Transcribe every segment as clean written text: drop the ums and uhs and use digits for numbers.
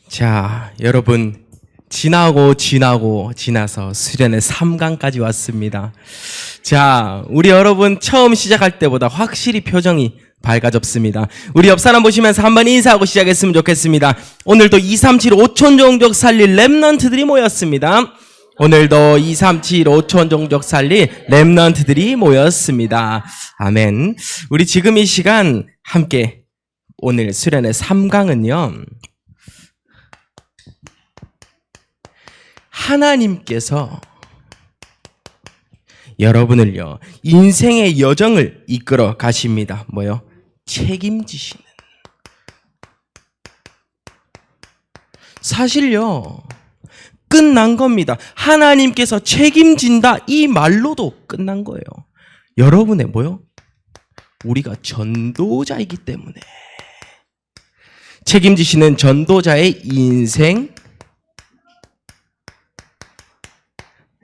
자, 여러분 지나서 수련의 3강까지 왔습니다. 자, 우리 여러분 처음 시작할 때보다 확실히 표정이 밝아졌습니다. 우리 옆 사람 보시면서 한번 인사하고 시작했으면 좋겠습니다. 오늘도 237 5천 종족 살릴 렘넌트들이 모였습니다. 오늘도 237 5천 종족 살릴 렘넌트들이 모였습니다. 아멘. 우리 지금 이 시간 함께 오늘 수련의 3강은요. 하나님께서 여러분을요, 인생의 여정을 이끌어 가십니다. 뭐요? 책임지시는. 사실요, 끝난 겁니다. 하나님께서 책임진다 이 말로도 끝난 거예요. 여러분의 뭐요? 우리가 전도자이기 때문에 책임지시는 전도자의 인생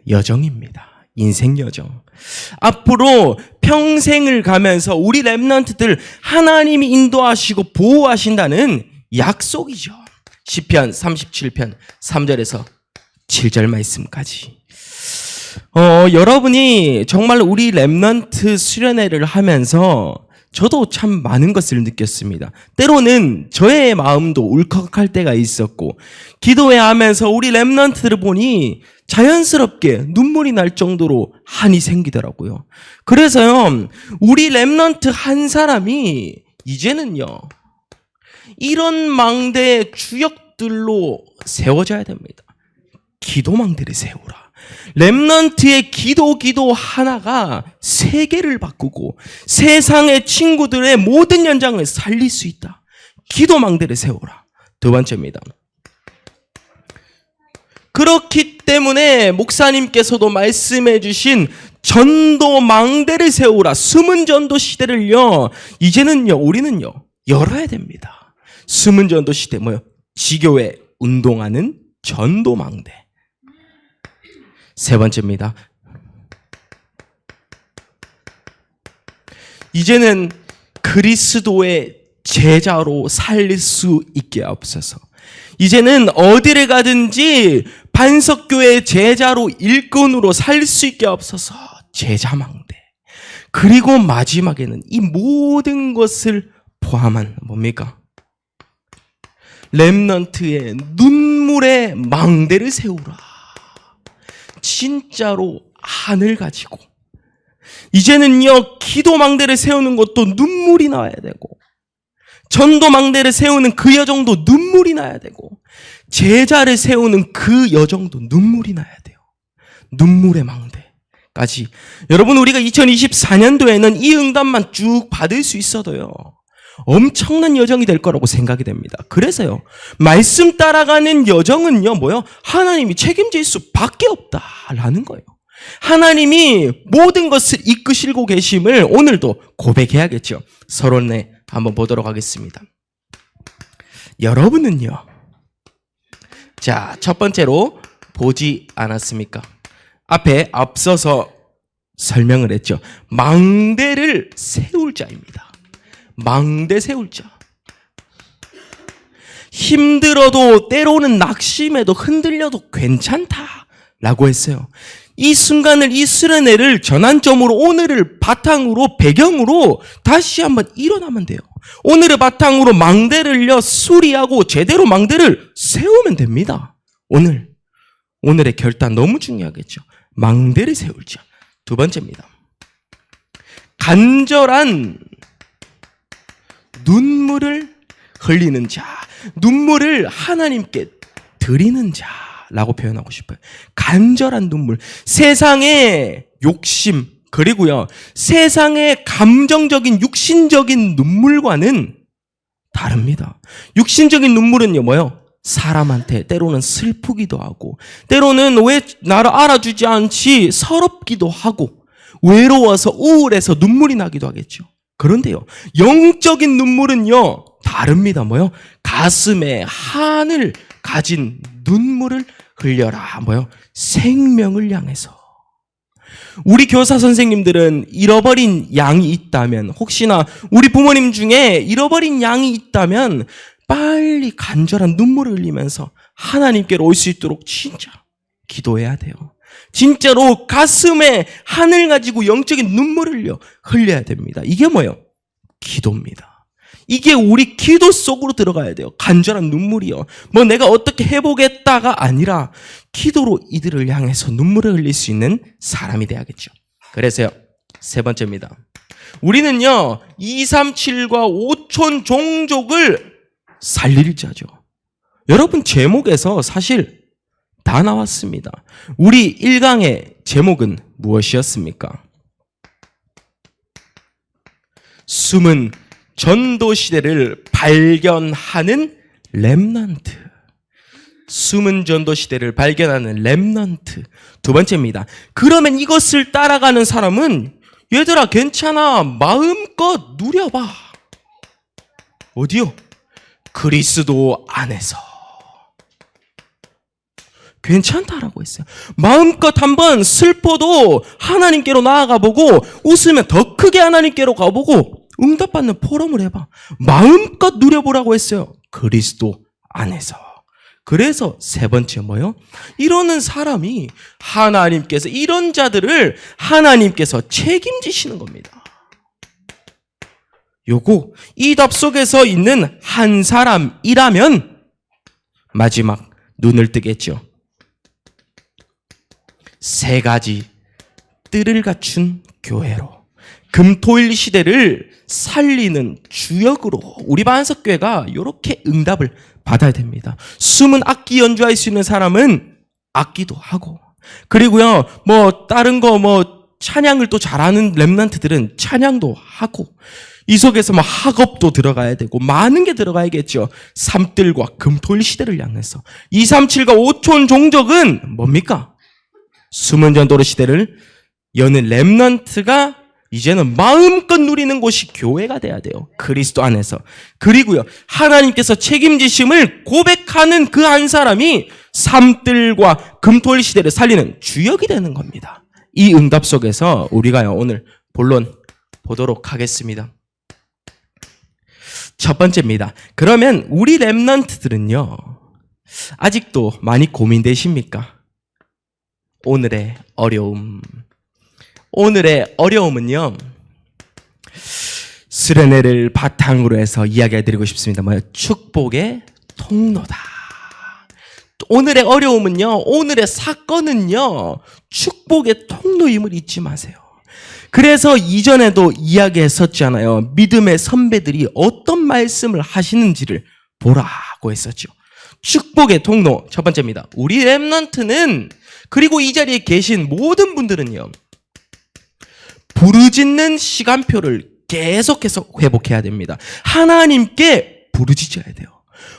여정입니다. 인생 여정. 앞으로 평생을 가면서 우리 렘넌트들 하나님이 인도하시고 보호하신다는 약속이죠. 시편 37편 3절에서 7절 말씀까지. 여러분이 정말 우리 렘넌트 수련회를 하면서 저도 참 많은 것을 느꼈습니다. 때로는 저의 마음도 울컥할 때가 있었고, 기도회 하면서 우리 렘넌트들을 보니 자연스럽게 눈물이 날 정도로 한이 생기더라고요. 그래서요, 우리 렘넌트 한 사람이 이제는요, 이런 망대의 주역들로 세워져야 됩니다. 기도망대를 세우라. 렘넌트의 기도 하나가 세계를 바꾸고 세상의 친구들의 모든 연장을 살릴 수 있다. 기도망대를 세우라. 두 번째입니다. 그렇기 때문에 목사님께서도 말씀해 주신 전도망대를 세우라. 숨은 전도 시대를요, 이제는요, 우리는요, 열어야 됩니다. 숨은 전도 시대, 뭐요? 지교회 운동하는 전도망대. 세 번째입니다. 이제는 그리스도의 제자로 살 수 있게 없어서, 이제는 어디를 가든지 반석교의 제자로 일꾼으로 살 수 있게 없어서 제자망대. 그리고 마지막에는 이 모든 것을 포함한 뭡니까? 렘넌트의 눈물의 망대를 세우라. 진짜로 하늘 가지고, 이제는요, 기도망대를 세우는 것도 눈물이 나야 되고, 전도망대를 세우는 그 여정도 눈물이 나야 되고, 제자를 세우는 그 여정도 눈물이 나야 돼요. 눈물의 망대까지. 여러분, 우리가 2024년도에는 이 응답만 쭉 받을 수 있어도요, 엄청난 여정이 될 거라고 생각이 됩니다. 그래서요, 말씀 따라가는 여정은요, 뭐요? 하나님이 책임질 수밖에 없다라는 거예요. 하나님이 모든 것을 이끄시고 계심을 오늘도 고백해야겠죠. 서론에 한번 보도록 하겠습니다. 여러분은요, 자, 첫 번째로 보지 않았습니까? 앞에 앞서서 설명을 했죠. 망대를 세울 자입니다. 망대 세울 자. 힘들어도 때로는 낙심해도 흔들려도 괜찮다라고 했어요. 이 순간을, 이 수련회를 전환점으로, 오늘을 바탕으로, 배경으로 다시 한번 일어나면 돼요. 오늘을 바탕으로 망대를요, 수리하고 제대로 망대를 세우면 됩니다. 오늘의 결단 너무 중요하겠죠. 망대를 세울 자. 두 번째입니다. 간절한 눈물을 흘리는 자, 눈물을 하나님께 드리는 자라고 표현하고 싶어요. 간절한 눈물. 세상의 욕심, 그리고요, 세상의 감정적인, 육신적인 눈물과는 다릅니다. 육신적인 눈물은요, 뭐요? 사람한테 때로는 슬프기도 하고, 때로는 왜 나를 알아주지 않지 서럽기도 하고, 외로워서 우울해서 눈물이 나기도 하겠죠. 그런데요, 영적인 눈물은요, 다릅니다. 뭐요? 가슴에 한을 가진 눈물을 흘려라. 뭐요? 생명을 향해서. 우리 교사 선생님들은 잃어버린 양이 있다면, 혹시나 우리 부모님 중에 잃어버린 양이 있다면 빨리 간절한 눈물을 흘리면서 하나님께로 올 수 있도록 진짜 기도해야 돼요. 진짜로 가슴에 하늘 가지고 영적인 눈물을 흘려야 됩니다. 이게 뭐예요? 기도입니다. 이게 우리 기도 속으로 들어가야 돼요. 간절한 눈물이요. 뭐 내가 어떻게 해보겠다가 아니라 기도로 이들을 향해서 눈물을 흘릴 수 있는 사람이 돼야겠죠. 그래서요. 세 번째입니다. 우리는요, 237과 5촌 종족을 살릴 자죠. 여러분 제목에서 사실 다 나왔습니다. 우리 1강의 제목은 무엇이었습니까? 숨은 전도 시대를 발견하는 렘넌트. 숨은 전도 시대를 발견하는 렘넌트. 두 번째입니다. 그러면 이것을 따라가는 사람은 얘들아 괜찮아. 마음껏 누려봐. 어디요? 그리스도 안에서. 괜찮다라고 했어요. 마음껏 한번 슬퍼도 하나님께로 나아가 보고 웃으면 더 크게 하나님께로 가보고 응답받는 포럼을 해봐. 마음껏 누려보라고 했어요. 그리스도 안에서. 그래서 세 번째 뭐요? 이러는 사람이 하나님께서 이런 자들을 하나님께서 책임지시는 겁니다. 요거 이 답 속에서 있는 한 사람이라면 마지막 눈을 뜨겠죠. 세 가지 뜰을 갖춘 교회로 금토일 시대를 살리는 주역으로 우리 반석교회가 이렇게 응답을 받아야 됩니다. 숨은 악기 연주할 수 있는 사람은 악기도 하고, 그리고요 뭐 다른 거 뭐 찬양을 또 잘하는 렘넌트들은 찬양도 하고, 이 속에서 뭐 학업도 들어가야 되고 많은 게 들어가야겠죠. 삼뜰과 금토일 시대를 향해서 237과 5촌 종족은 뭡니까? 숨은 전도로 시대를 여는 렘넌트가 이제는 마음껏 누리는 곳이 교회가 돼야 돼요. 그리스도 안에서. 그리고요, 하나님께서 책임지심을 고백하는 그 한 사람이 삼뜰과 금토일 시대를 살리는 주역이 되는 겁니다. 이 응답 속에서 우리가요, 오늘 본론 보도록 하겠습니다. 첫 번째입니다. 그러면 우리 렘넌트들은요, 아직도 많이 고민되십니까? 오늘의 어려움. 오늘의 어려움은요, 스레네를 바탕으로 해서 이야기해드리고 싶습니다. 뭐예요? 축복의 통로다. 오늘의 어려움은요, 오늘의 사건은요, 축복의 통로임을 잊지 마세요. 그래서 이전에도 이야기했었잖아요. 믿음의 선배들이 어떤 말씀을 하시는지를 보라고 했었죠. 축복의 통로, 첫 번째입니다. 우리 렘넌트는, 그리고 이 자리에 계신 모든 분들은요, 부르짖는 시간표를 계속해서 회복해야 됩니다. 하나님께 부르짖어야 돼요.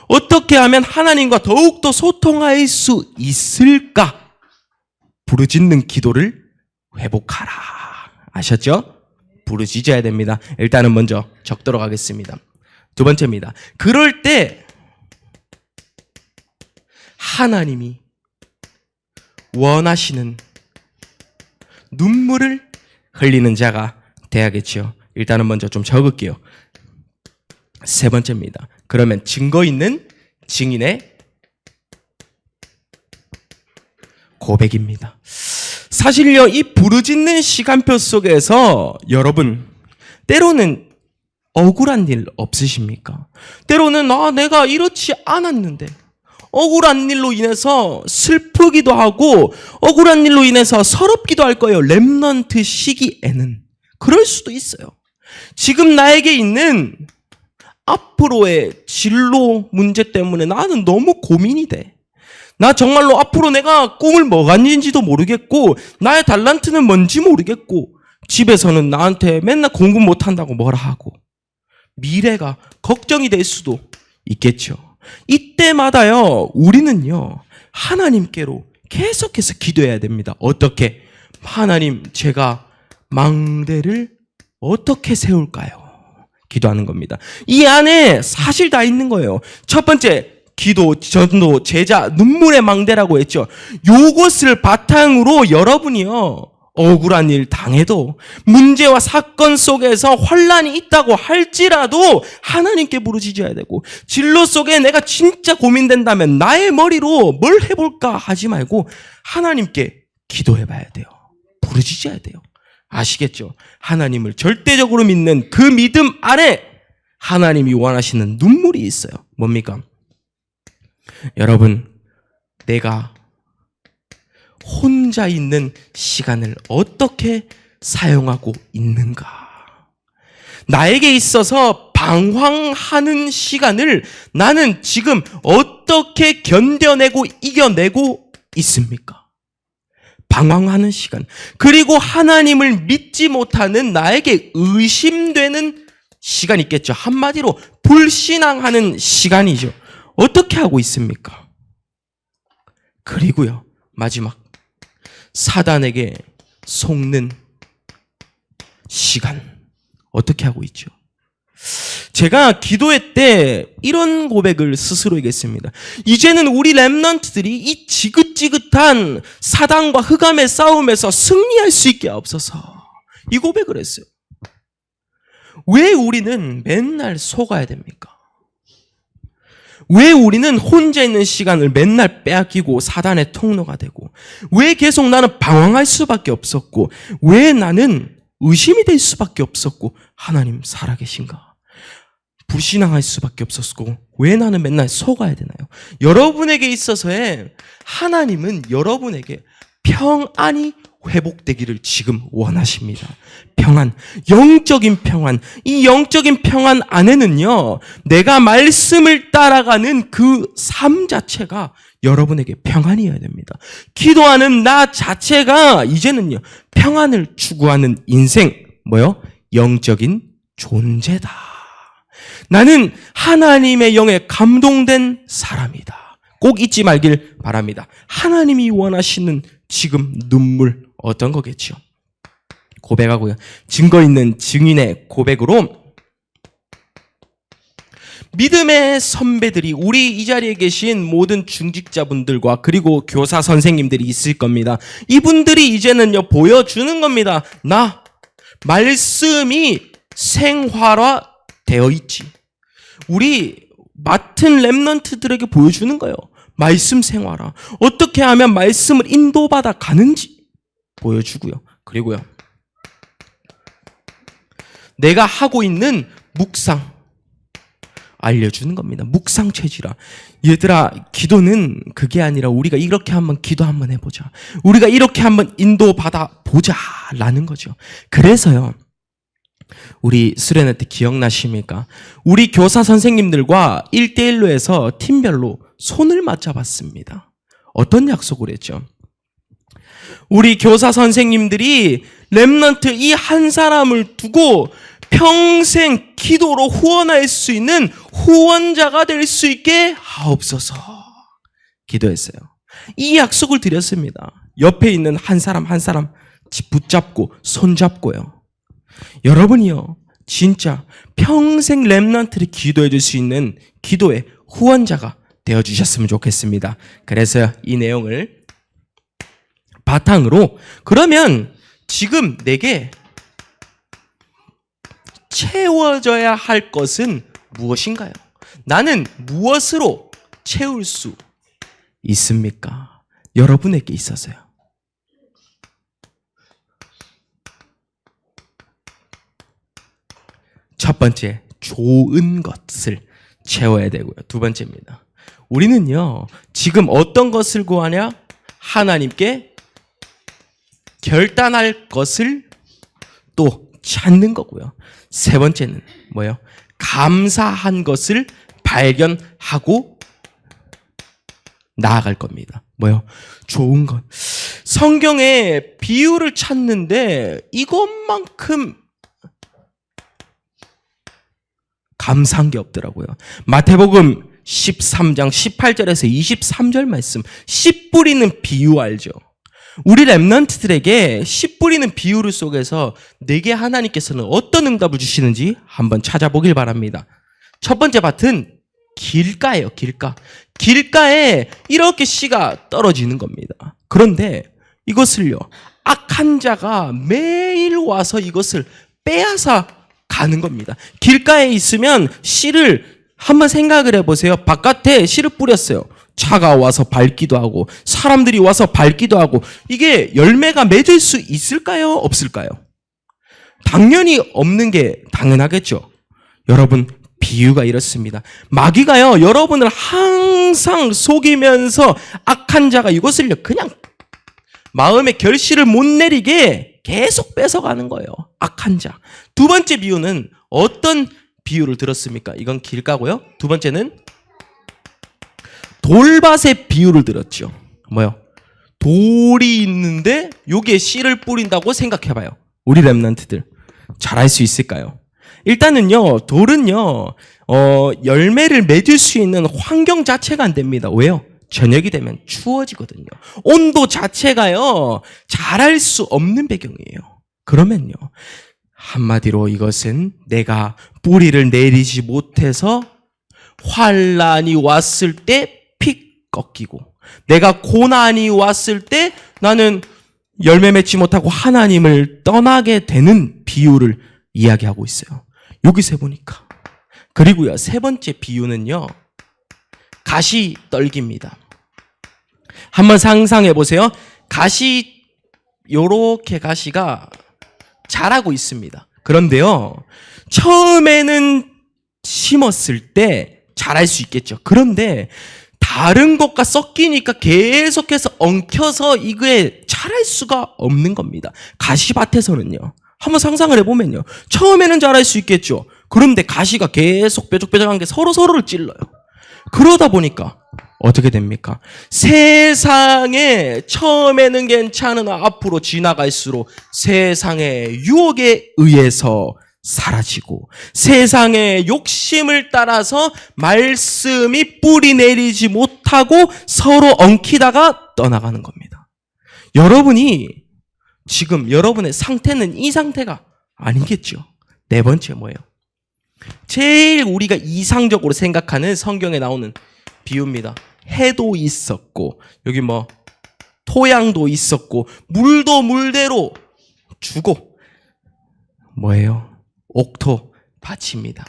어떻게 하면 하나님과 더욱더 소통할 수 있을까? 부르짖는 기도를 회복하라. 아셨죠? 부르짖어야 됩니다. 일단은 먼저 적도록 하겠습니다. 두 번째입니다. 그럴 때 하나님이 원하시는 눈물을 흘리는 자가 돼야겠죠. 일단은 먼저 좀 적을게요. 세 번째입니다. 그러면 증거 있는 증인의 고백입니다. 사실요, 이 부르짖는 시간표 속에서 여러분, 때로는 억울한 일 없으십니까? 때로는 내가 이렇지 않았는데, 억울한 일로 인해서 슬프기도 하고 억울한 일로 인해서 서럽기도 할 거예요. 렘넌트 시기에는. 그럴 수도 있어요. 지금 나에게 있는 앞으로의 진로 문제 때문에 나는 너무 고민이 돼. 나 정말로 앞으로 내가 꿈을 뭐 가진지도 모르겠고, 나의 달란트는 뭔지 모르겠고, 집에서는 나한테 맨날 공부 못한다고 뭐라 하고, 미래가 걱정이 될 수도 있겠죠. 이때마다요, 우리는요, 하나님께로 계속해서 기도해야 됩니다. 어떻게? 하나님, 제가 망대를 어떻게 세울까요? 기도하는 겁니다. 이 안에 사실 다 있는 거예요. 첫 번째, 기도, 전도, 제자, 눈물의 망대라고 했죠. 요것을 바탕으로 여러분이요, 억울한 일 당해도 문제와 사건 속에서 환난이 있다고 할지라도 하나님께 부르짖어야 되고, 진로 속에 내가 진짜 고민된다면 나의 머리로 뭘 해볼까 하지 말고 하나님께 기도해봐야 돼요. 부르짖어야 돼요. 아시겠죠? 하나님을 절대적으로 믿는 그 믿음 안에 하나님이 원하시는 눈물이 있어요. 뭡니까? 여러분, 내가 혼자 있는 시간을 어떻게 사용하고 있는가? 나에게 있어서 방황하는 시간을 나는 지금 어떻게 견뎌내고 이겨내고 있습니까? 방황하는 시간, 그리고 하나님을 믿지 못하는 나에게 의심되는 시간 있겠죠. 한마디로 불신앙하는 시간이죠. 어떻게 하고 있습니까? 그리고요, 마지막, 사단에게 속는 시간 어떻게 하고 있죠? 제가 기도회 때 이런 고백을 스스로에게 했습니다. 이제는 우리 렘넌트들이 이 지긋지긋한 사단과 흑암의 싸움에서 승리할 수 있게 하옵소서. 이 고백을 했어요. 왜 우리는 맨날 속아야 됩니까? 왜 우리는 혼자 있는 시간을 맨날 빼앗기고 사단의 통로가 되고, 왜 계속 나는 방황할 수밖에 없었고, 왜 나는 의심이 될 수밖에 없었고, 하나님 살아계신가? 불신앙할 수밖에 없었고, 왜 나는 맨날 속아야 되나요? 여러분에게 있어서의 하나님은 여러분에게 평안이 회복되기를 지금 원하십니다. 평안, 영적인 평안. 이 영적인 평안 안에는요, 내가 말씀을 따라가는 그 삶 자체가 여러분에게 평안이어야 됩니다. 기도하는 나 자체가 이제는요, 평안을 추구하는 인생, 영적인 존재다. 나는 하나님의 영에 감동된 사람이다. 꼭 잊지 말길 바랍니다. 하나님이 원하시는 지금 눈물 어떤 거겠죠? 고백하고요. 증거 있는 증인의 고백으로 믿음의 선배들이, 우리 이 자리에 계신 모든 중직자분들과 그리고 교사 선생님들이 있을 겁니다. 이분들이 이제는요, 보여주는 겁니다. 나 말씀이 생활화 되어 있지. 우리 맡은 렘넌트들에게 보여주는 거예요. 말씀 생활화. 어떻게 하면 말씀을 인도받아 가는지 보여주고요. 그리고요, 내가 하고 있는 묵상 알려주는 겁니다. 묵상 체질화. 얘들아, 기도는 그게 아니라 우리가 이렇게 한번 기도 한번 해보자. 우리가 이렇게 한번 인도받아 보자 라는 거죠. 그래서요, 우리 수련회 때 기억나십니까? 우리 교사 선생님들과 1대1로 해서 팀별로 손을 맞잡았습니다. 어떤 약속을 했죠? 우리 교사 선생님들이 렘넌트 이 한 사람을 두고 평생 기도로 후원할 수 있는 후원자가 될 수 있게 하옵소서 기도했어요. 이 약속을 드렸습니다. 옆에 있는 한 사람 한 사람 붙잡고 손잡고요. 여러분이요, 진짜 평생 렘넌트를 기도해 줄 수 있는 기도의 후원자가 되어주셨으면 좋겠습니다. 그래서 이 내용을 바탕으로, 그러면 지금 내게 채워져야 할 것은 무엇인가요? 나는 무엇으로 채울 수 있습니까? 여러분에게 있어서요. 첫 번째, 좋은 것을 채워야 되고요. 두 번째입니다. 우리는요, 지금 어떤 것을 구하냐? 하나님께 결단할 것을 또 찾는 거고요. 세 번째는 뭐예요? 감사한 것을 발견하고 나아갈 겁니다. 뭐요? 좋은 것. 성경에 비유를 찾는데 이것만큼 감사한 게 없더라고요. 마태복음 13장 18절에서 23절 말씀, 씨 뿌리는 비유 알죠? 우리 렘넌트들에게 씨 뿌리는 비유를 속에서 내게 하나님께서는 어떤 응답을 주시는지 한번 찾아보길 바랍니다. 첫 번째 밭은 길가예요. 길가. 길가에 이렇게 씨가 떨어지는 겁니다. 그런데 이것을요, 악한 자가 매일 와서 이것을 빼앗아 가는 겁니다. 길가에 있으면 씨를 한번 생각을 해보세요. 바깥에 씨를 뿌렸어요. 차가 와서 밟기도 하고 사람들이 와서 밟기도 하고 이게 열매가 맺을 수 있을까요? 없을까요? 당연히 없는 게 당연하겠죠. 여러분, 비유가 이렇습니다. 마귀가요, 여러분을 항상 속이면서 악한 자가 이것을 그냥 마음의 결실을 못 내리게 계속 뺏어가는 거예요. 악한 자. 두 번째 비유는 어떤 비유를 들었습니까? 이건 길가고요. 두 번째는 돌밭의 비유를 들었죠. 뭐요? 돌이 있는데 여기에 씨를 뿌린다고 생각해봐요. 우리 랩런트들 잘할 수 있을까요? 일단은요, 돌은요, 열매를 맺을 수 있는 환경 자체가 안 됩니다. 왜요? 저녁이 되면 추워지거든요. 온도 자체가요, 잘할 수 없는 배경이에요. 그러면요, 한마디로 이것은 내가 뿌리를 내리지 못해서 환란이 왔을 때 픽 꺾이고, 내가 고난이 왔을 때 나는 열매 맺지 못하고 하나님을 떠나게 되는 비유를 이야기하고 있어요. 여기서 보니까. 그리고요, 세 번째 비유는요, 가시 떨기입니다. 한번 상상해 보세요. 요렇게 가시가 자라고 있습니다. 그런데요, 처음에는 심었을 때 자랄 수 있겠죠. 그런데 다른 것과 섞이니까 계속해서 엉켜서 이거에 자랄 수가 없는 겁니다. 가시밭에서는요. 한번 상상을 해보면요. 처음에는 자랄 수 있겠죠. 그런데 가시가 계속 뾰족뾰족한 게 서로를 찔러요. 그러다 보니까 어떻게 됩니까? 세상에 처음에는 괜찮으나 앞으로 지나갈수록 세상의 유혹에 의해서 사라지고 세상의 욕심을 따라서 말씀이 뿌리 내리지 못하고 서로 엉키다가 떠나가는 겁니다. 여러분이 지금 여러분의 상태는 이 상태가 아니겠죠. 네 번째 뭐예요? 제일 우리가 이상적으로 생각하는 성경에 나오는 비유입니다. 해도 있었고 여기 뭐 토양도 있었고 물도 물대로 주고 뭐예요? 옥토 밭입니다.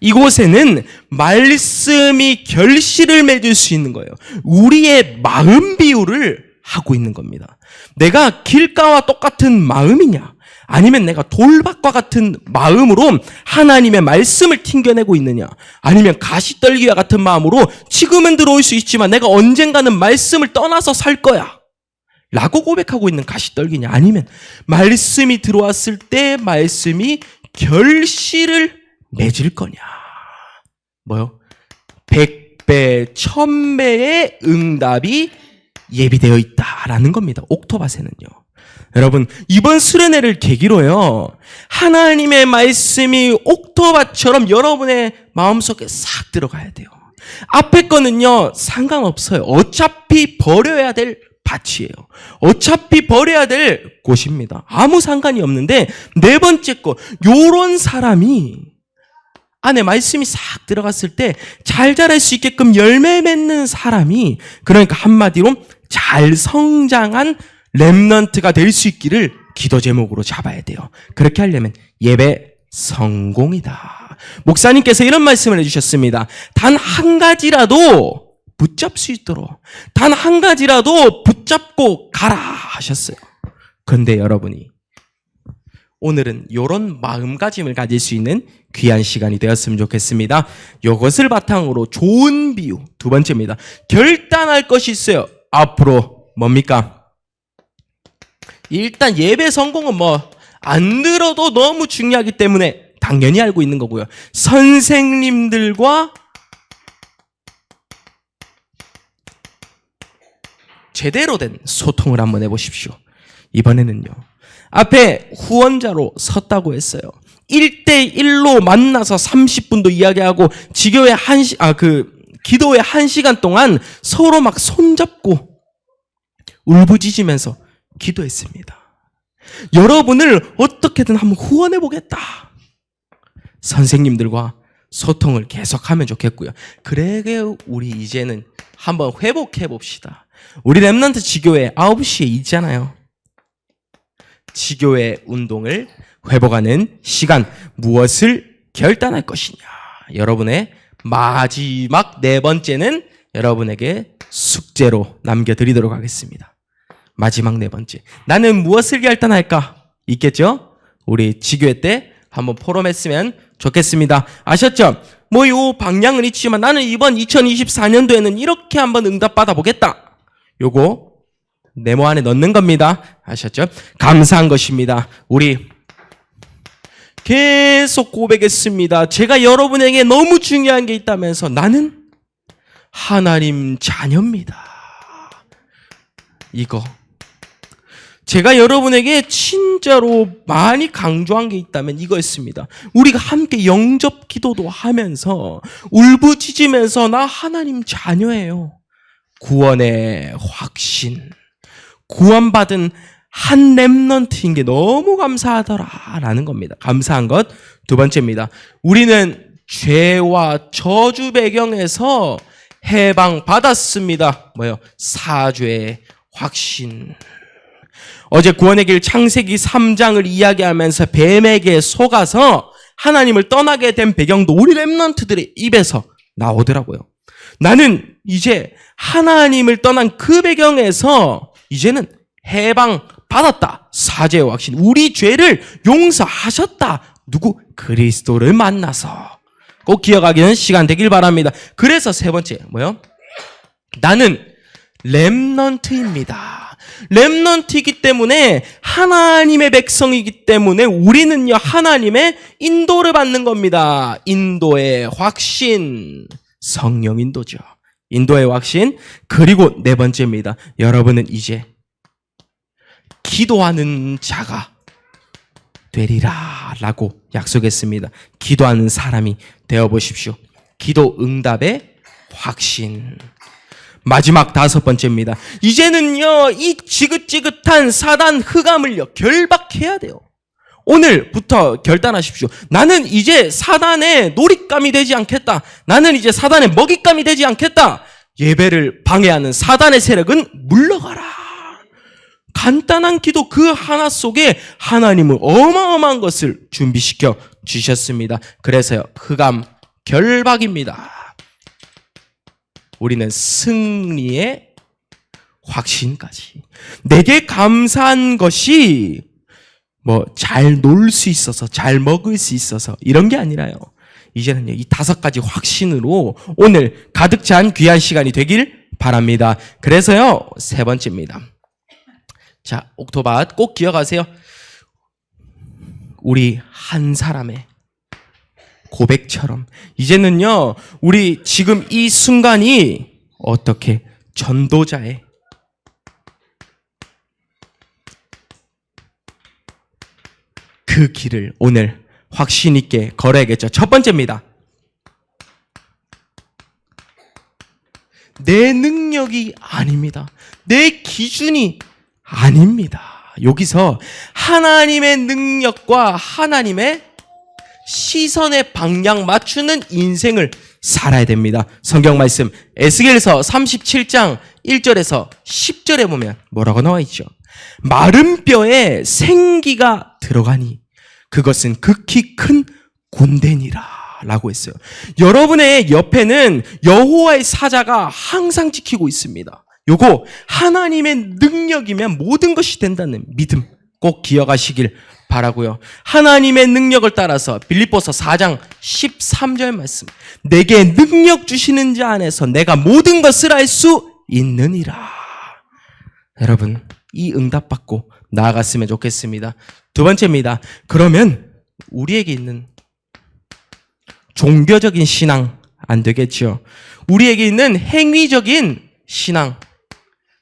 이곳에는 말씀이 결실을 맺을 수 있는 거예요. 우리의 마음 비유를 하고 있는 겁니다. 내가 길가와 똑같은 마음이냐? 아니면 내가 돌밭과 같은 마음으로 하나님의 말씀을 튕겨내고 있느냐? 아니면 가시떨기와 같은 마음으로 지금은 들어올 수 있지만 내가 언젠가는 말씀을 떠나서 살 거야 라고 고백하고 있는 가시떨기냐? 아니면 말씀이 들어왔을 때 말씀이 결실을 맺을 거냐? 뭐요? 100배, 1000배의 응답이 예비되어 있다라는 겁니다. 옥토밭에는요. 여러분, 이번 수련회를 계기로요, 하나님의 말씀이 옥토밭처럼 여러분의 마음속에 싹 들어가야 돼요. 앞에 거는요, 상관없어요. 어차피 버려야 될 밭이에요. 어차피 버려야 될 곳입니다. 아무 상관이 없는데, 네 번째 거, 요런 사람이 안에 말씀이 싹 들어갔을 때 잘 자랄 수 있게끔 열매 맺는 사람이, 그러니까 한마디로 잘 성장한 렘넌트가 될 수 있기를 기도 제목으로 잡아야 돼요. 그렇게 하려면 예배 성공이다. 목사님께서 이런 말씀을 해주셨습니다. 단 한 가지라도 붙잡을 수 있도록, 단 한 가지라도 붙잡고 가라 하셨어요. 그런데 여러분이 오늘은 이런 마음가짐을 가질 수 있는 귀한 시간이 되었으면 좋겠습니다. 이것을 바탕으로 좋은 비유, 두 번째입니다. 결단할 것이 있어요. 앞으로 뭡니까? 일단 예배 성공은 뭐 안 들어도 너무 중요하기 때문에 당연히 알고 있는 거고요. 선생님들과 제대로 된 소통을 한번 해보십시오. 이번에는요, 앞에 후원자로 섰다고 했어요. 1대1로 만나서 30분도 이야기하고 기도회 1시간 동안 서로 막 손잡고 울부짖으면서 기도했습니다. 여러분을 어떻게든 한번 후원해 보겠다. 선생님들과 소통을 계속하면 좋겠고요. 그러게 우리 이제는 한번 회복해 봅시다. 우리 렘넌트 지교회 9시에 있잖아요. 지교회 운동을 회복하는 시간, 무엇을 결단할 것이냐. 여러분의 마지막 네 번째는 여러분에게 숙제로 남겨드리도록 하겠습니다. 마지막 네 번째. 나는 무엇을 결단할까? 있겠죠? 우리 지교회 때 한번 포럼했으면 좋겠습니다. 아셨죠? 뭐 요 방향은 있지만 나는 이번 2024년도에는 이렇게 한번 응답 받아보겠다. 요거 네모 안에 넣는 겁니다. 아셨죠? 감사한 것입니다. 우리 계속 고백했습니다. 제가 여러분에게 너무 중요한 게 있다면서 나는 하나님 자녀입니다. 이거 제가 여러분에게 진짜로 많이 강조한 게 있다면 이거였습니다. 우리가 함께 영접 기도도 하면서 울부짖으면서 나 하나님 자녀예요. 구원의 확신, 구원받은 한 렘넌트인 게 너무 감사하더라라는 겁니다. 감사한 것 두 번째입니다. 우리는 죄와 저주 배경에서 해방받았습니다. 뭐요? 사죄의 확신. 어제 구원의 길 창세기 3장을 이야기하면서 뱀에게 속아서 하나님을 떠나게 된 배경도 우리 렘넌트들의 입에서 나오더라고요. 나는 이제 하나님을 떠난 그 배경에서 이제는 해방받았다. 사죄의 확신. 우리 죄를 용서하셨다. 누구? 그리스도를 만나서. 꼭 기억하기는 시간 되길 바랍니다. 그래서 세 번째 뭐요? 나는 렘넌트입니다. 렘넌트이기 때문에 하나님의 백성이기 때문에 우리는요 하나님의 인도를 받는 겁니다. 인도의 확신, 성령 인도죠. 인도의 확신. 그리고 네 번째입니다. 여러분은 이제 기도하는 자가 되리라 라고 약속했습니다. 기도하는 사람이 되어보십시오. 기도 응답의 확신. 마지막 다섯 번째입니다. 이제는요 이 지긋지긋한 사단 흑암을요 결박해야 돼요. 오늘부터 결단하십시오. 나는 이제 사단의 놀잇감이 되지 않겠다. 나는 이제 사단의 먹잇감이 되지 않겠다. 예배를 방해하는 사단의 세력은 물러가라. 간단한 기도 그 하나 속에 하나님은 어마어마한 것을 준비시켜 주셨습니다. 그래서요 흑암 결박입니다. 우리는 승리의 확신까지. 내게 감사한 것이 뭐 잘 놀 수 있어서 잘 먹을 수 있어서 이런 게 아니라요. 이제는요 이 다섯 가지 확신으로 오늘 가득 찬 귀한 시간이 되길 바랍니다. 그래서요 세 번째입니다. 자, 옥토밭 꼭 기억하세요. 우리 한 사람의 고백처럼 이제는요 우리 지금 이 순간이 어떻게 전도자의 그 길을 오늘 확신 있게 걸어야겠죠. 첫 번째입니다. 내 능력이 아닙니다. 내 기준이 아닙니다. 여기서 하나님의 능력과 하나님의 시선의 방향 맞추는 인생을 살아야 됩니다. 성경 말씀 에스겔서 37장 1절에서 10절에 보면 뭐라고 나와 있죠? 마른 뼈에 생기가 들어가니 그것은 극히 큰 군대니라 라고 했어요. 여러분의 옆에는 여호와의 사자가 항상 지키고 있습니다. 요거 하나님의 능력이면 모든 것이 된다는 믿음 꼭 기억하시길 바라고요. 하나님의 능력을 따라서 빌립보서 4장 13절 말씀. 내게 능력 주시는 자 안에서 내가 모든 것을 할 수 있느니라. 여러분 이 응답 받고 나아갔으면 좋겠습니다. 두 번째입니다. 그러면 우리에게 있는 종교적인 신앙 안 되겠죠. 우리에게 있는 행위적인 신앙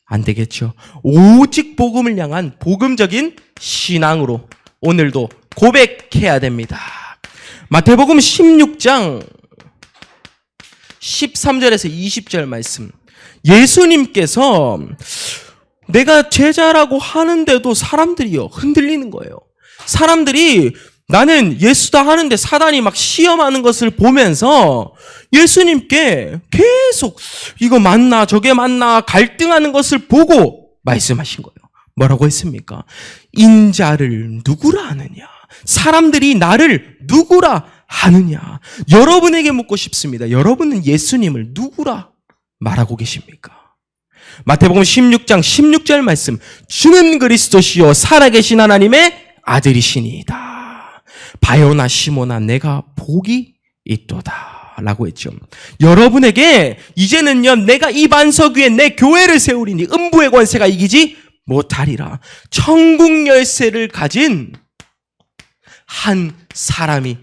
안 되겠죠. 오직 복음을 향한 복음적인 신앙으로 오늘도 고백해야 됩니다. 마태복음 16장 13절에서 20절 말씀. 예수님께서 내가 제자라고 하는데도 사람들이요 흔들리는 거예요. 사람들이 나는 예수다 하는데 사단이 막 시험하는 것을 보면서 예수님께 계속 이거 맞나 저게 맞나 갈등하는 것을 보고 말씀하신 거예요. 뭐라고 했습니까? 인자를 누구라 하느냐? 사람들이 나를 누구라 하느냐? 여러분에게 묻고 싶습니다. 여러분은 예수님을 누구라 말하고 계십니까? 마태복음 16장 16절 말씀, 주는 그리스도시요 살아계신 하나님의 아들이시니이다. 바요나 시모나 내가 복이 있도다 라고 했죠. 여러분에게 이제는요 내가 이 반석 위에 내 교회를 세우리니 음부의 권세가 이기지 못하리라. 천국 열쇠를 가진 한 사람이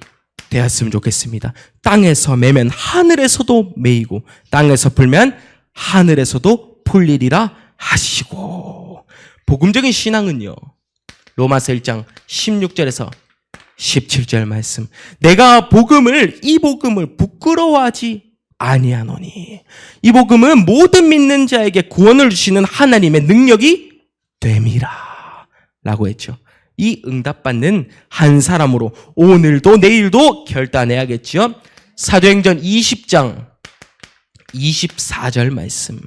되었으면 좋겠습니다. 땅에서 매면 하늘에서도 매이고 땅에서 풀면 하늘에서도 풀리리라 하시고. 복음적인 신앙은요 로마서 1장 16절에서 17절 말씀, 내가 이 복음을 부끄러워하지 아니하노니 이 복음은 모든 믿는 자에게 구원을 주시는 하나님의 능력이 됨이라 라고 했죠. 이 응답받는 한 사람으로 오늘도 내일도 결단해야겠죠. 사도행전 20장 24절 말씀,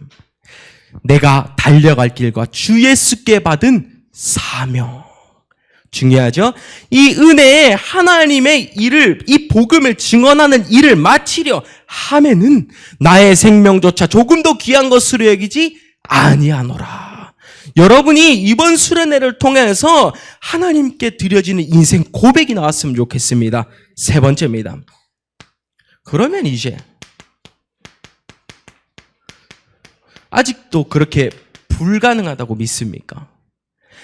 내가 달려갈 길과 주 예수께 받은 사명. 중요하죠? 이 은혜에 하나님의 일을, 이 복음을 증언하는 일을 마치려 하면은 나의 생명조차 조금 더 귀한 것으로 여기지 아니하노라. 여러분이 이번 수련회를 통해서 하나님께 드려지는 인생 고백이 나왔으면 좋겠습니다. 세 번째입니다. 그러면 이제 아직도 그렇게 불가능하다고 믿습니까?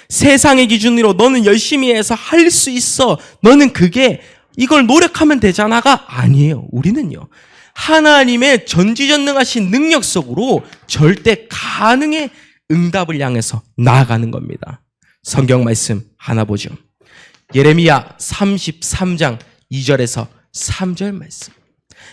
세상의 기준으로 너는 열심히 해서 할 수 있어, 너는 이걸 노력하면 되잖아가 아니에요. 우리는요 하나님의 전지전능하신 능력 속으로 절대 가능의 응답을 향해서 나아가는 겁니다. 성경 말씀 하나 보죠. 예레미야 33장 2절에서 3절 말씀,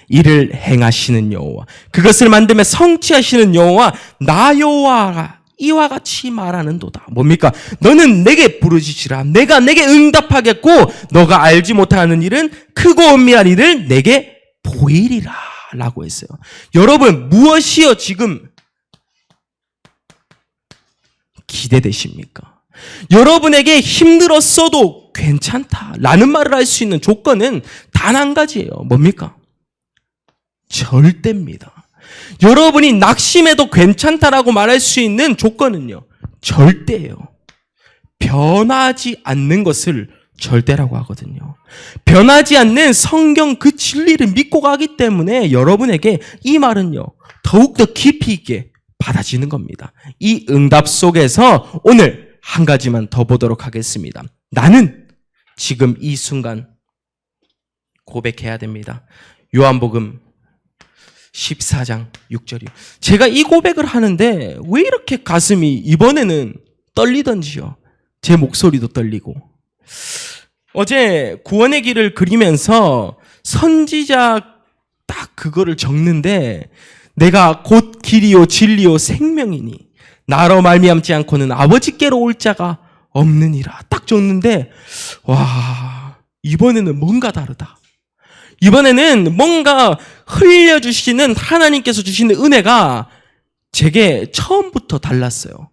이를 행하시는 여호와, 그것을 만들며 성취하시는 여호와 나 여호와가 이와 같이 말하는도다. 뭡니까? 너는 내게 부르짖으라. 내가 내게 응답하겠고 너가 알지 못하는 일은 크고 엄밀한 일을 내게 보이리라 라고 했어요. 여러분, 무엇이요 지금 기대되십니까? 여러분에게 힘들었어도 괜찮다라는 말을 할 수 있는 조건은 단 한 가지예요. 뭡니까? 절대입니다. 여러분이 낙심해도 괜찮다라고 말할 수 있는 조건은요 절대예요. 변하지 않는 것을 절대라고 하거든요. 변하지 않는 성경 그 진리를 믿고 가기 때문에 여러분에게 이 말은요 더욱더 깊이 있게 받아지는 겁니다. 이 응답 속에서 오늘 한 가지만 더 보도록 하겠습니다. 나는 지금 이 순간 고백해야 됩니다. 요한복음 14장 6절이요. 제가 이 고백을 하는데 왜 이렇게 가슴이 이번에는 떨리던지요. 제 목소리도 떨리고. 어제 구원의 길을 그리면서 선지자 딱 그거를 적는데, 내가 곧 길이요 진리요 생명이니 나로 말미암지 않고는 아버지께로 올 자가 없느니라 딱 적는데, 와, 이번에는 뭔가 다르다. 이번에는 뭔가 흘려주시는 하나님께서 주시는 은혜가 제게 처음부터 달랐어요.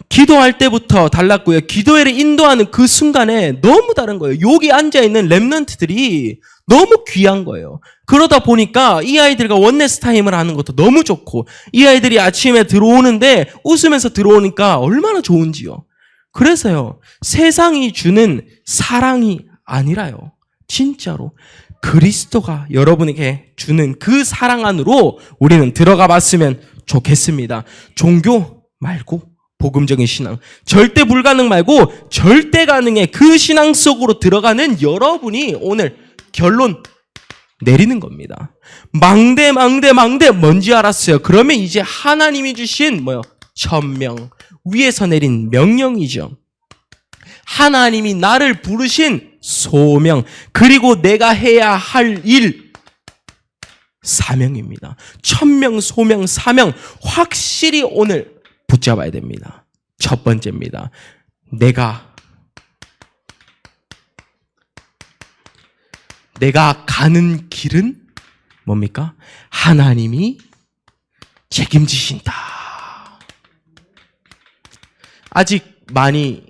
기도할 때부터 달랐고요. 기도회를 인도하는 그 순간에 너무 다른 거예요. 여기 앉아있는 랩런트들이 너무 귀한 거예요. 그러다 보니까 이 아이들과 원네스 타임을 하는 것도 너무 좋고, 이 아이들이 아침에 들어오는데 웃으면서 들어오니까 얼마나 좋은지요. 그래서요, 세상이 주는 사랑이 아니라요, 진짜로 그리스도가 여러분에게 주는 그 사랑 안으로 우리는 들어가 봤으면 좋겠습니다. 종교 말고 복음적인 신앙, 절대 불가능 말고 절대 가능의 그 신앙 속으로 들어가는 여러분이 오늘 결론 내리는 겁니다. 망대 뭔지 알았어요. 그러면 이제 하나님이 주신 천명, 위에서 내린 명령이죠. 하나님이 나를 부르신 소명, 그리고 내가 해야 할 일, 사명입니다. 천명, 소명, 사명 확실히 오늘 붙잡아야 됩니다. 첫 번째입니다. 내가 내가 가는 길은 뭡니까? 하나님이 책임지신다. 아직 많이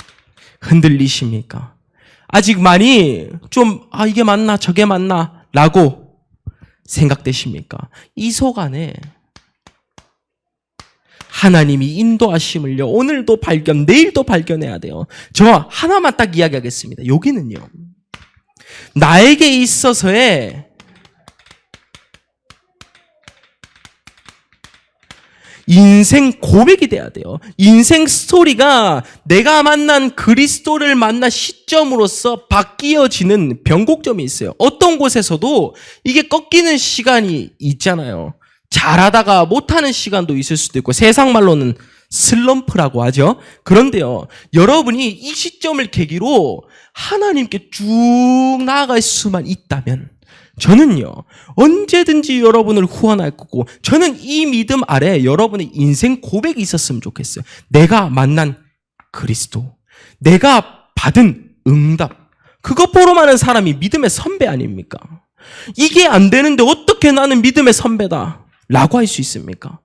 흔들리십니까? 아직 많이 좀 이게 맞나 저게 맞나 라고 생각되십니까? 이 속안에 하나님이 인도하심을요, 오늘도 발견, 내일도 발견해야 돼요. 저 하나만 딱 이야기하겠습니다. 여기는요, 나에게 있어서의 인생 고백이 돼야 돼요. 인생 스토리가 내가 만난 그리스도를 만난 시점으로서 바뀌어지는 변곡점이 있어요. 어떤 곳에서도 이게 꺾이는 시간이 있잖아요. 잘하다가 못하는 시간도 있을 수도 있고, 세상 말로는 슬럼프라고 하죠. 그런데요, 여러분이 이 시점을 계기로 하나님께 쭉 나아갈 수만 있다면 저는요, 언제든지 여러분을 후원할 거고, 저는 이 믿음 아래 여러분의 인생 고백이 있었으면 좋겠어요. 내가 만난 그리스도, 내가 받은 응답, 그것 보러 많은 사람이 믿음의 선배 아닙니까? 이게 안 되는데 어떻게 나는 믿음의 선배다 라고 할 수 있습니까?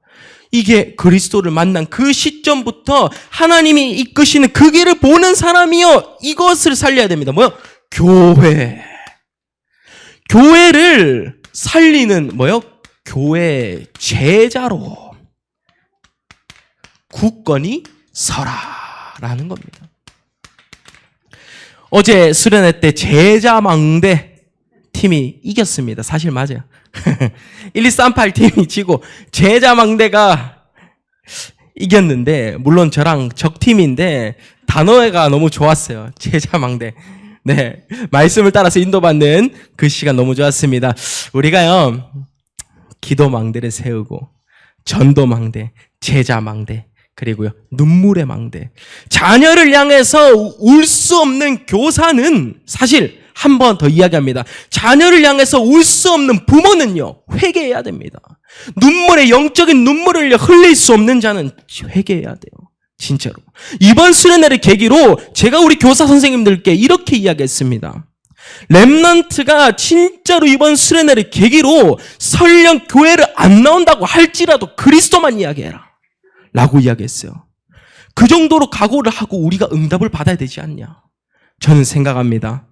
이게 그리스도를 만난 그 시점부터 하나님이 이끄시는 그 길을 보는 사람이요, 이것을 살려야 됩니다. 뭐요? 교회. 교회를 살리는 뭐요? 교회 제자로 굳건히 서라라는 겁니다. 어제 수련회 때 제자망대 팀이 이겼습니다. 사실 맞아요. 1238 팀이 지고 제자망대가 이겼는데, 물론 저랑 적팀인데 단어가 너무 좋았어요. 제자망대. 네, 말씀을 따라서 인도받는 그 시간 너무 좋았습니다. 우리가요, 기도망대를 세우고 전도망대, 제자망대, 그리고요 눈물의 망대, 자녀를 향해서 울 수 없는 교사는, 사실 한 번 더 이야기합니다. 자녀를 향해서 울 수 없는 부모는요, 회개해야 됩니다. 눈물의 영적인 눈물을 흘릴 수 없는 자는 회개해야 돼요. 진짜로. 이번 수련회를 계기로 제가 우리 교사 선생님들께 이렇게 이야기했습니다. 렘넌트가 진짜로 이번 수련회를 계기로 설령 교회를 안 나온다고 할지라도 그리스도만 이야기해라 라고 이야기했어요. 그 정도로 각오를 하고 우리가 응답을 받아야 되지 않냐, 저는 생각합니다.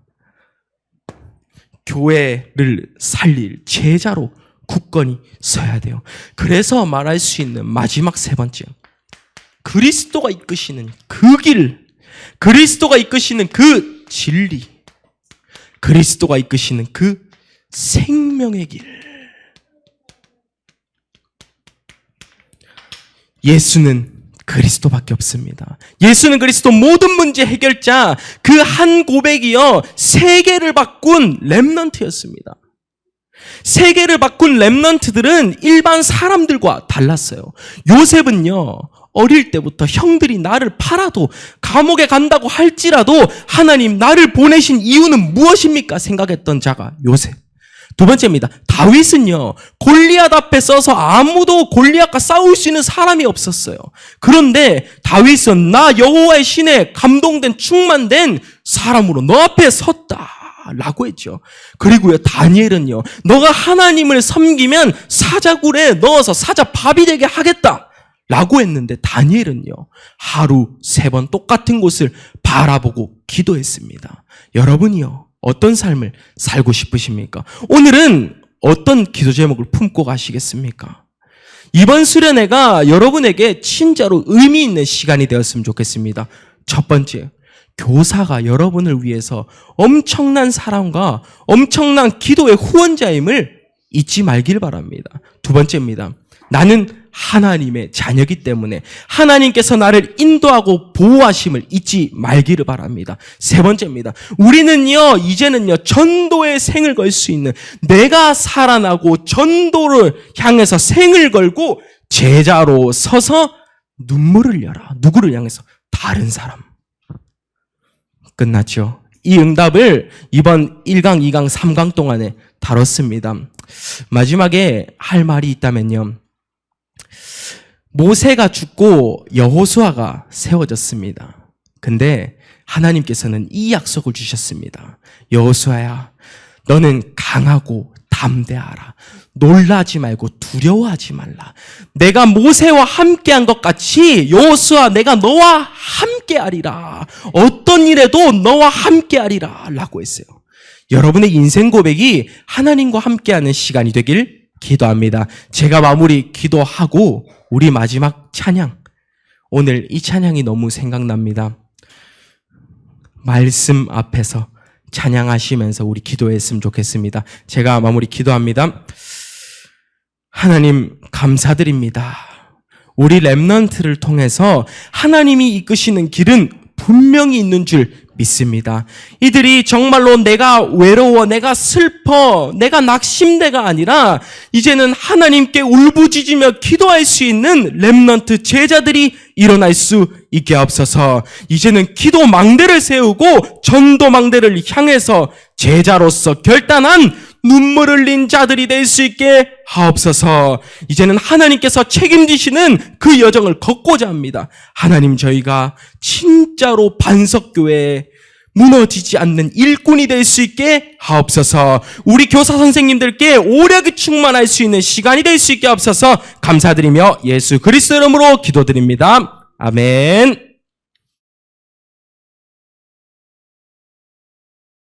교회를 살릴 제자로 굳건히 서야 돼요. 그래서 말할 수 있는 마지막 세 번째, 그리스도가 이끄시는 그 길, 그리스도가 이끄시는 그 진리, 그리스도가 이끄시는 그 생명의 길. 예수는 그리스도밖에 없습니다. 예수는 그리스도, 모든 문제 해결자. 그 한 고백이요, 세계를 바꾼 렘넌트였습니다. 세계를 바꾼 렘넌트들은 일반 사람들과 달랐어요. 요셉은요, 어릴 때부터 형들이 나를 팔아도, 감옥에 간다고 할지라도 하나님 나를 보내신 이유는 무엇입니까? 생각했던 자가 요셉. 두 번째입니다. 다윗은요, 골리앗 앞에 서서 아무도 골리앗과 싸울 수 있는 사람이 없었어요. 그런데 다윗은 나 여호와의 신에 감동된 충만된 사람으로 너 앞에 섰다 라고 했죠. 그리고요, 다니엘은요, 너가 하나님을 섬기면 사자굴에 넣어서 사자 밥이 되게 하겠다 라고 했는데, 다니엘은요, 하루 3번 똑같은 곳을 바라보고 기도했습니다. 여러분이요, 어떤 삶을 살고 싶으십니까? 오늘은 어떤 기도 제목을 품고 가시겠습니까? 이번 수련회가 여러분에게 진짜로 의미 있는 시간이 되었으면 좋겠습니다. 첫 번째, 교사가 여러분을 위해서 엄청난 사랑과 엄청난 기도의 후원자임을 잊지 말길 바랍니다. 두 번째입니다. 나는 하나님의 자녀이기 때문에 하나님께서 나를 인도하고 보호하심을 잊지 말기를 바랍니다. 세 번째입니다. 우리는요, 이제는요, 전도의 생을 걸 수 있는, 내가 살아나고 전도를 향해서 생을 걸고 제자로 서서 눈물을 흘려라. 누구를 향해서? 다른 사람. 끝났죠. 이 응답을 이번 1강, 2강, 3강 동안에 다뤘습니다. 마지막에 할 말이 있다면요, 모세가 죽고 여호수아가 세워졌습니다. 근데 하나님께서는 이 약속을 주셨습니다. 여호수아야, 너는 강하고 담대하라. 놀라지 말고 두려워하지 말라. 내가 모세와 함께한 것 같이 여호수아 내가 너와 함께하리라. 어떤 일에도 너와 함께하리라 라고 했어요. 여러분의 인생 고백이 하나님과 함께하는 시간이 되길 기도합니다. 제가 마무리 기도하고 우리 마지막 찬양, 오늘 이 찬양이 너무 생각납니다. 말씀 앞에서 찬양하시면서 우리 기도했으면 좋겠습니다. 제가 마무리 기도합니다. 하나님 감사드립니다. 우리 렘넌트를 통해서 하나님이 이끄시는 길은 분명히 있는 줄 믿습니다. 이들이 정말로 내가 외로워, 내가 슬퍼, 내가 낙심대가 아니라 이제는 하나님께 울부짖으며 기도할 수 있는 렘넌트 제자들이 일어날 수 있게 하옵소서. 이제는 기도 망대를 세우고 전도 망대를 향해서 제자로서 결단한 눈물 흘린 자들이 될 수 있게 하옵소서. 이제는 하나님께서 책임지시는 그 여정을 걷고자 합니다. 하나님, 저희가 진짜로 반석교회에 무너지지 않는 일꾼이 될 수 있게 하옵소서. 우리 교사 선생님들께 오력이 충만할 수 있는 시간이 될 수 있게 하옵소서. 감사드리며 예수 그리스도 이름으로 기도드립니다. 아멘.